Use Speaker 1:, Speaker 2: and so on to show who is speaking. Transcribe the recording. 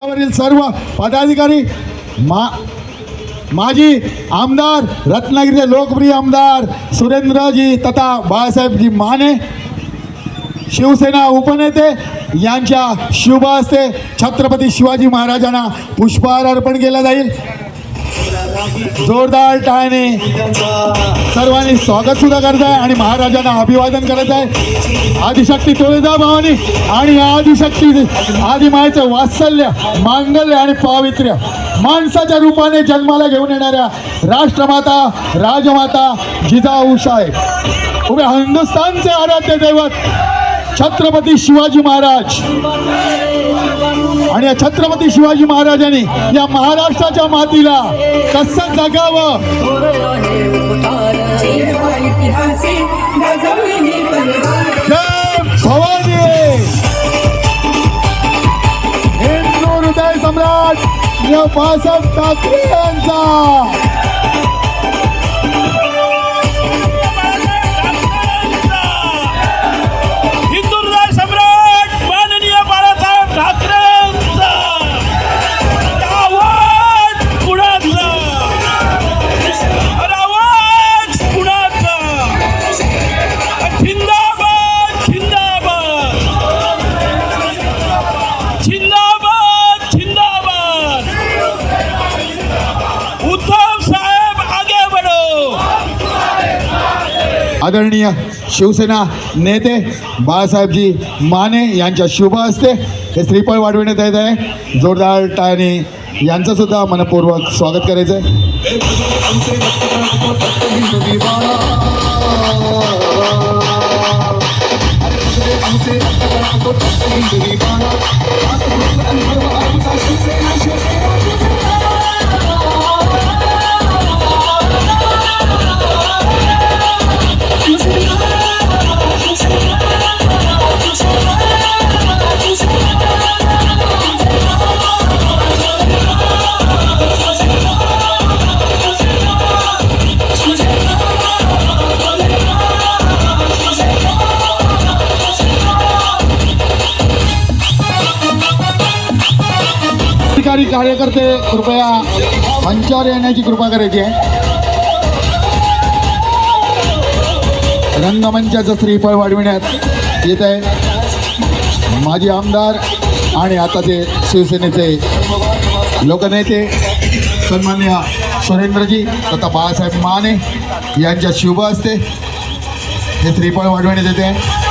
Speaker 1: वरील सर्व पदाधिकारी माजी आमदार रत्नागिरीचे लोकप्रिय आमदार सुरेंद्रजी तथा बाळासाहेबजी माने शिवसेना उपनेते यांच्या शुभ हस्ते छत्रपती शिवाजी महाराजांना पुष्पहार अर्पण केला जाईल। जोरदार टाळ्याने सर्वांनी स्वागत सुद्धा करत आहे आणि महाराजांना अभिवादन करत आहे। आदिशक्ती तुळजाभवानी आणि आदिशक्ती आदिमायेचं वात्सल्य मांगल्य आणि पावित्र्य माणसाच्या रूपाने जन्माला घेऊन येणाऱ्या राष्ट्रमाता राजमाता जिजाऊसाहेब उभे हिंदुस्थानचे आराध्य दैवत छत्रपती शिवाजी महाराज आणि या छत्रपती शिवाजी महाराजांनी या महाराष्ट्राच्या मातीला कसं जगावं जय भवानी हिंदू हृदय सम्राट बाळासाहेब ठाकरे यांचा आदरणीय शिवसेना नेते बाळासाहेबजी माने यांच्या शुभ हस्ते हे श्रीफळ वाढविण्यात येत आहे। जोरदार टाळ्याने यांचं सुद्धा मनपूर्वक स्वागत करायचं आहे। अधिकारी कार्यकर्ते कृपया मंचावर येण्याची कृपा करायची आहे। रंगमंचाचं श्रीफळ वाढविण्यात येत आहे। माजी आमदार आणि आता ते शिवसेनेचे लोकनेते सन्मान्य सुरेंद्रजी तथा बाळासाहेब माने यांच्या शुभ हस्ते हे श्रीफळ वाढविण्यात येते आहे।